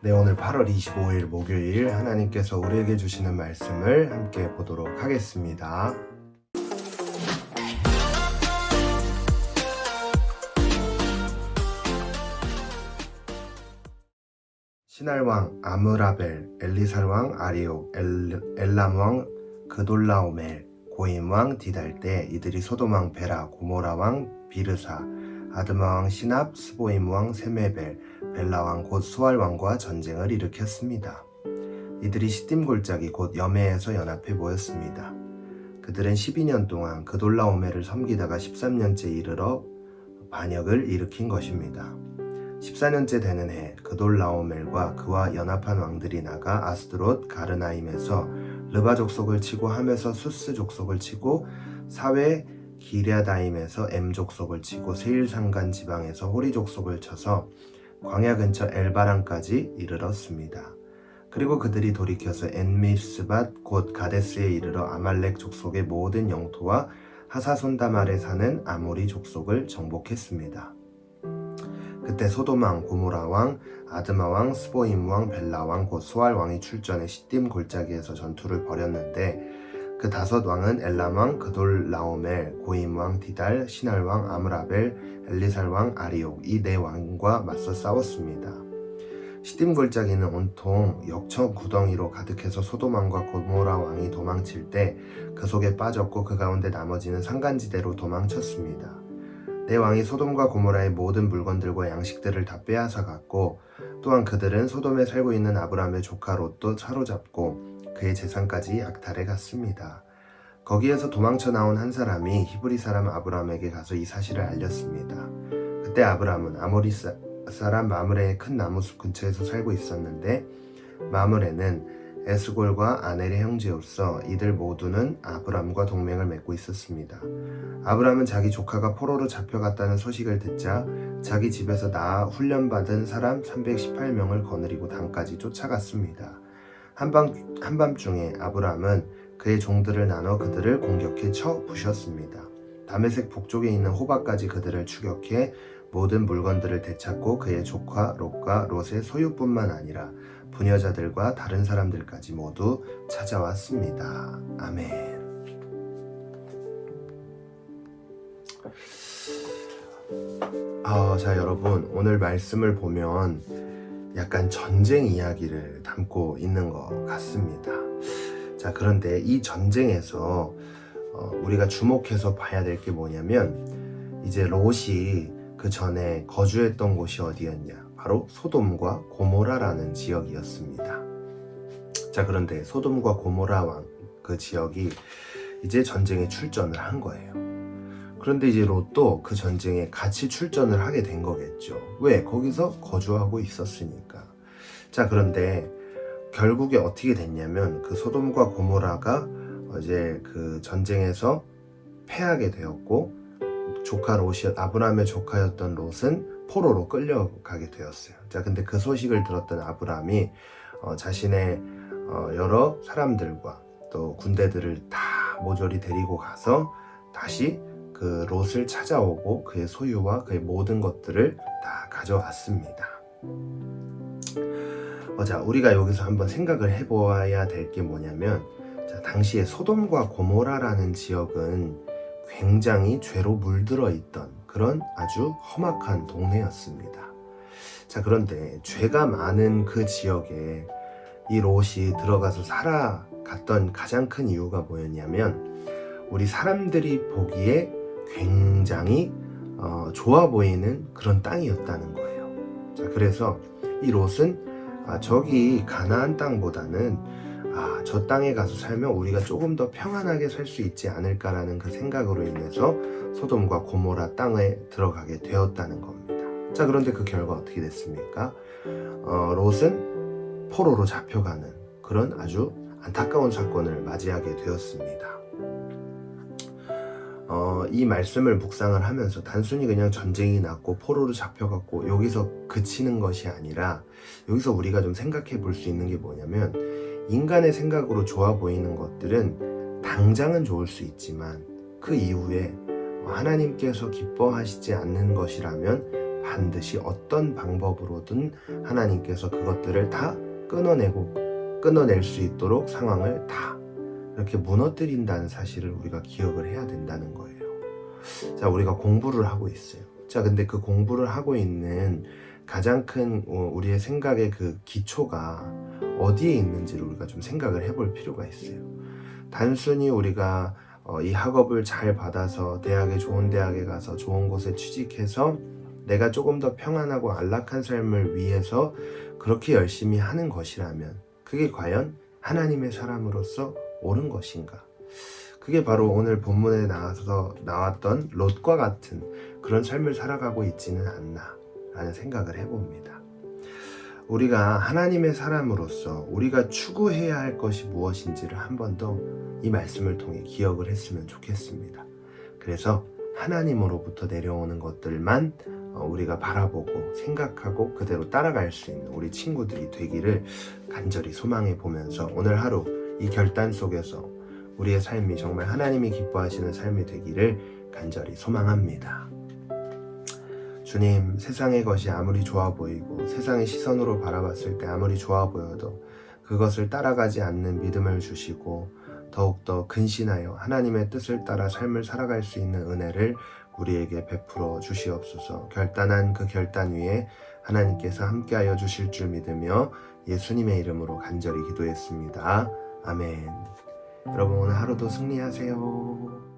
네, 오늘 8월 25일 목요일 하나님께서 우리에게 주시는 말씀을 함께 보도록 하겠습니다. 신할왕 아므라벨, 엘리살왕 아리옥, 엘람왕 그돌라오멜, 고임왕 디달 때 이들이 소돔왕 베라, 고모라왕 비르사, 아드마왕 시납, 스보임왕 세메벨, 벨라왕 곧 수알왕과 전쟁을 일으켰습니다. 이들이 시딤 골짜기 곧 여메에서 연합해 모였습니다. 그들은 12년 동안 그돌라오멜을 섬기다가 13년째 이르러 반역을 일으킨 것입니다. 14년째 되는 해 그돌라오멜과 그와 연합한 왕들이 나가 아스드롯 가르나임에서 르바 족속을 치고 함에서 수스 족속을 치고 사웨 기랴다임에서 엠 족속을 치고 세일산간 지방에서 호리 족속을 쳐서 광야 근처 엘바란까지 이르렀습니다. 그리고 그들이 돌이켜서 엔미스밭 곧 가데스에 이르러 아말렉 족속의 모든 영토와 하사손다말에 사는 아모리 족속을 정복했습니다. 그때 소돔왕, 고모라왕, 아드마왕, 스보임왕, 벨라왕 곧 수알왕이 출전해 시딤 골짜기에서 전투를 벌였는데 그 5왕은 엘람왕, 그돌라오멜, 고임왕, 디달, 신할왕, 아므라벨, 엘리살왕, 아리옥 이 4왕과 맞서 싸웠습니다. 시딤 골짜기는 온통 역청 구덩이로 가득해서 소돔왕과 고모라 왕이 도망칠 때 그 속에 빠졌고 그 가운데 나머지는 산간지대로 도망쳤습니다. 4왕이 소돔과 고모라의 모든 물건들과 양식들을 다 빼앗아 갔고 또한 그들은 소돔에 살고 있는 아브람의 조카 롯도 사로잡고 그의 재산까지 약탈해 갔습니다. 거기에서 도망쳐 나온 한 사람이 히브리 사람 아브람에게 가서 이 사실을 알렸습니다. 그때 아브람은 아모리 사람 마므레의 큰 나무숲 근처에서 살고 있었는데 마므레는 에스골과 아넬의 형제로서 이들 모두는 아브람과 동맹을 맺고 있었습니다. 아브람은 자기 조카가 포로로 잡혀갔다는 소식을 듣자 자기 집에서 낳아 훈련받은 사람 318명을 거느리고 단까지 쫓아갔습니다. 한밤중에 아브람은 그의 종들을 나눠 그들을 공격해 쳐 부셨습니다. 다메섹 북쪽에 있는 호바까지 그들을 추격해 모든 물건들을 되찾고 그의 조카 롯과 롯의 소유뿐만 아니라 부녀자들과 다른 사람들까지 모두 찾아왔습니다. 아멘. 자, 여러분, 오늘 말씀을 보면 약간 전쟁 이야기를 담고 있는 것 같습니다. 자, 그런데 이 전쟁에서 우리가 주목해서 봐야 될 게 뭐냐면 이제 롯이 그 전에 거주했던 곳이 어디였냐? 바로 소돔과 고모라라는 지역이었습니다. 자, 그런데 소돔과 고모라 왕 그 지역이 이제 전쟁에 출전을 한 거예요. 그런데 이제 롯도 그 전쟁에 같이 출전을 하게 된 거겠죠. 왜? 거기서 거주하고 있었으니까. 자, 그런데 결국에 어떻게 됐냐면 그 소돔과 고모라가 이제 그 전쟁에서 패하게 되었고 조카 롯이 아브람의 조카였던 롯은 포로로 끌려가게 되었어요. 자, 근데 그 소식을 들었던 아브람이 자신의 여러 사람들과 또 군대들을 다 모조리 데리고 가서 다시 그 롯을 찾아오고 그의 소유와 그의 모든 것들을 다 가져왔습니다. 자, 우리가 여기서 한번 생각을 해보아야 될 게 뭐냐면 자, 당시에 소돔과 고모라라는 지역은 굉장히 죄로 물들어 있던 그런 아주 험악한 동네였습니다. 자, 그런데 죄가 많은 그 지역에 이 롯이 들어가서 살아갔던 가장 큰 이유가 뭐였냐면 우리 사람들이 보기에 굉장히 좋아 보이는 그런 땅이었다는 거예요. 자, 그래서 이 롯은 저기 가나안 땅보다는 저 땅에 가서 살면 우리가 조금 더 평안하게 살 수 있지 않을까라는 그 생각으로 인해서 소돔과 고모라 땅에 들어가게 되었다는 겁니다. 자, 그런데 그 결과 어떻게 됐습니까? 롯은 포로로 잡혀가는 그런 아주 안타까운 사건을 맞이하게 되었습니다. 이 말씀을 묵상을 하면서 단순히 그냥 전쟁이 났고 포로로 잡혀갔고 여기서 그치는 것이 아니라 여기서 우리가 좀 생각해 볼 수 있는 게 뭐냐면 인간의 생각으로 좋아 보이는 것들은 당장은 좋을 수 있지만 그 이후에 하나님께서 기뻐하시지 않는 것이라면 반드시 어떤 방법으로든 하나님께서 그것들을 다 끊어낼 수 있도록 상황을 다 이렇게 무너뜨린다는 사실을 우리가 기억을 해야 된다는 거예요. 자, 우리가 공부를 하고 있어요. 자, 근데 그 공부를 하고 있는 가장 큰 우리의 생각의 그 기초가 어디에 있는지를 우리가 좀 생각을 해볼 필요가 있어요. 단순히 우리가 이 학업을 잘 받아서 좋은 대학에 가서 좋은 곳에 취직해서 내가 조금 더 평안하고 안락한 삶을 위해서 그렇게 열심히 하는 것이라면 그게 과연 하나님의 사람으로서 옳은 것인가? 그게 바로 오늘 본문에 나왔던 롯과 같은 그런 삶을 살아가고 있지는 않나 라는 생각을 해봅니다. 우리가 하나님의 사람으로서 우리가 추구해야 할 것이 무엇인지를 한 번 더 이 말씀을 통해 기억을 했으면 좋겠습니다. 그래서 하나님으로부터 내려오는 것들만 우리가 바라보고 생각하고 그대로 따라갈 수 있는 우리 친구들이 되기를 간절히 소망해 보면서 오늘 하루 이 결단 속에서 우리의 삶이 정말 하나님이 기뻐하시는 삶이 되기를 간절히 소망합니다. 주님, 세상의 것이 아무리 좋아 보이고 세상의 시선으로 바라봤을 때 아무리 좋아 보여도 그것을 따라가지 않는 믿음을 주시고 더욱더 근신하여 하나님의 뜻을 따라 삶을 살아갈 수 있는 은혜를 우리에게 베풀어 주시옵소서. 결단한 그 결단 위에 하나님께서 함께하여 주실 줄 믿으며 예수님의 이름으로 간절히 기도했습니다. 아멘. 여러분 오늘 하루도 승리하세요.